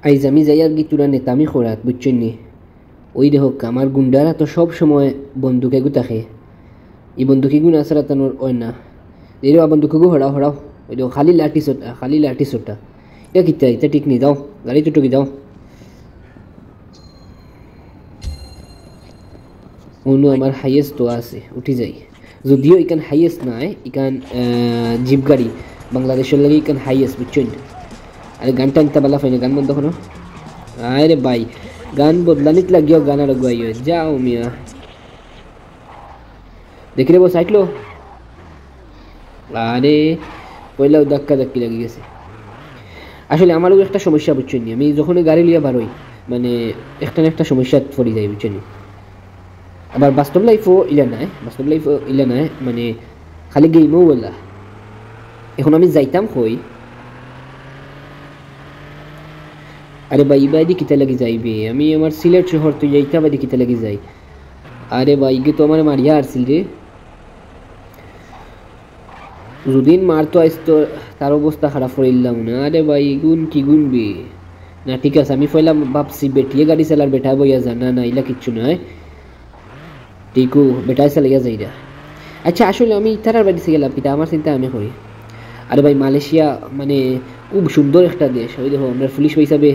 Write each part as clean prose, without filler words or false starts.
আইজ আমি যাই আর কি তোরা নেতামি খোরাত বুঝছেন নি। ওই দেখো আমার গুন্ডারা তো সব সময় বন্দুকে গু থাকে, এই বন্দুকি গুণ আসরা তানোর ওই না এই বন্দুকে গু হরাও হরাও, ওই দেখো খালি লাঠি সোটা এটা কিতা এটা ঠিক নি, যাও গাড়ি চুটকি যাও। অন্য আমার হাইয়েস্ট তো আছে উঠি যাই, যদিও ইকান হাইয়েস্ট নাই, ইকান জিপ গাড়ি বাংলাদেশের লাগে ইকান হাইয়েস্ট বুঝছেন। আরে গান টানতে পারলা ফাইনে, গান বন্ধ করো। আরে ভাই গান বদলানিত লাগিও গান আর গাইও যাও মিয়া, দেখি রে বস সাইক্লো। আরে পয়লাও ধাক্কা ধাক্কি লাগি গেছে। আসলে আমারও একটা সমস্যা বুঝছেন, আমি যখন গাড়ি লিয়া বারোই মানে একটা না একটা সমস্যা পড়ে যাই বুঝছেন। আবার বাস্তব লাইফও ইলা নাই মানে খালি গেমও বললা। এখন আমি যাইতাম কই, আরে ভাই ইবাদি কিতা লাগি যাইবে, আমি আমার সিলেট শহর তো যাইতাম বাদি কিতা লাগি যাই। আরে ভাই গে তো আমার মারিয়া আসছিল রে, যদিন মারতো আসতো তার অবস্থা খারাপ করিলাম না। আরে ভাই গুণ কি গুণ বে না, ঠিক আছে আমি ফেলাম ভাবছি বেটিয়ে গাড়ি চালার বেটা বইয়া যা, না না ইলা কিচ্ছু নয়, টিকু বেটায় চালাইয়া যাইরা। আচ্ছা আসলে আমি ইতারার বাড়িতে গেলাম কিতা আমার চিন্তা আমি করি। আরে ভাই মালয়েশিয়া মানে খুব সুন্দর একটা দেশ, ওই দেখো আমরা পুলিশ হিসাবে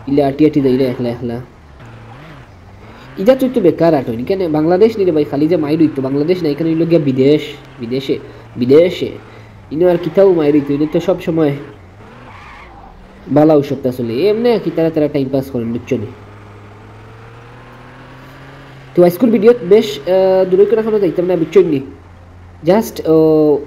ইলে আটি আটি যাইরা একলা একলা, ইটা তো একটু বেকার আট হয়নি কেন বাংলাদেশ নিলে ভাই খালি যে মাইর হইতো, বাংলাদেশ না এখানে হইল গিয়া বিদেশে বিদেশে ইনো আর কিতাও মাইর হইতো, ইনো তো সবসময় বালা ঔষধটা চলে এমনি আর কি, তারা টাইম পাস করেন বুঝছো নি। তো স্কুল ভিডিওত বেশ দূরে করে এখনো যাইতাম না বুঝছো নি, জাস্ট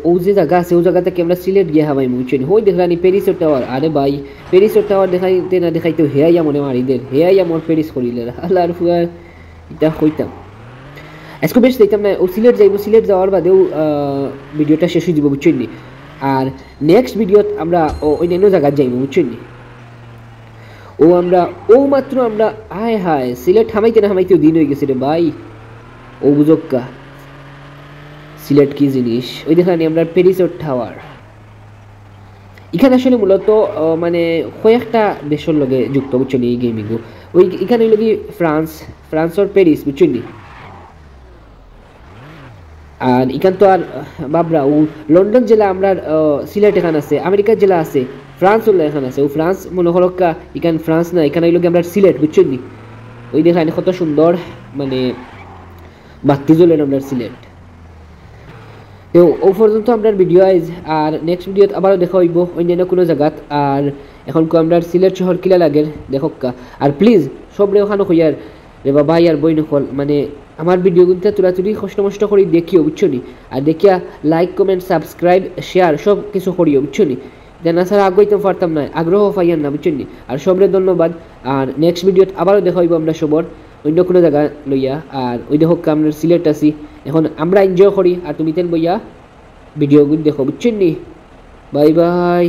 ও যে জায়গা আছে ও জায়গা থেকে আমরা সিলেট গিয়ে হাবাই বুঝছো নি। হই দেখলানি প্যারিসের টাওয়ার, আরে ভাই প্যারিসের টাওয়ার দেখাইতে না দেখাইতে হেয়াইয়া মনে মারিদের, হেয়াইয়া মোর প্যারিস করিলে আল্লাহ আর ফুয়ার এটা কইতাম। আজকে বেশ দেখতাম না ও সিলেট যাইব, সিলেট যাওয়ার বাদেও ভিডিওটা শেষ হয়ে যাব বুঝছেন নি। আর নেক্সট ভিডিওত আমরা অন্যান্য জায়গায় যাইব বুঝছেন নি। মাত্র আমরা হায় হায় সিলেট হামাইতে না হামাইতেও দিন হয়ে গেছে রে ভাই। ও বুঝক্কা সিলেট কি জিনিস, ওই দেখানি আমরা প্যারিসের টাওয়ার। এখানে আসলে মূলত মানে কয়েকটা দেশের লগে যুক্ত বুঝছেন এই গেমিং, ওই এখানে হইল কি ফ্রান্সর প্যারিস বুঝছেন নি। আর এখান তো আর বাবরা ও লন্ডন জেলা আমরা সিলেট এখান আছে, আমেরিকার জেলা আছে, ফ্রান্স হলো এখান আছে, ও ফ্রান্স মনে হরক্কা এখান ফ্রান্স না, এখানে হইল আমরা সিলেট বুঝছেন নি। ওই দেখানে কত সুন্দর মানে বাতি জ্বলেন আমরা সিলেট। তো ও পর্যন্ত আমরা ভিডিও আইজ, আর নেক্সট ভিডিওত আবারও দেখা হইব অন্যান্য কোনো জায়গাত। আর এখন আমরা সিলেট শহর কিলা লাগের দেখক্কা, আর প্লিজ সবরে ওখানে হইয়ার রে বাবা আর বই নকল মানে আমার ভিডিওগুলোতে তুলাতুলি কষ্ট মষ্ট করি দেখিও বুঝছো নি। আর দেখিয়া লাইক কমেন্ট সাবস্ক্রাইব শেয়ার সব কিছু করিও বুঝছো নি, জানা ছাড়া আগ্রহ পারতাম না, আগ্রহ পাইয়ান না বুঝছো নি। আর সবরে ধন্যবাদ, আর নেক্সট ভিডিওত আবারও দেখা হইব আমরা সবর অন্য কোনো জায়গা লইয়া। আর ওই দেখো আমরা সিলেট আছি এখন, আমরা এনজয় করি আর তুমি তেন বইয়া ভিডিওগুলো দেখো বুঝছেন নি। Bye bye.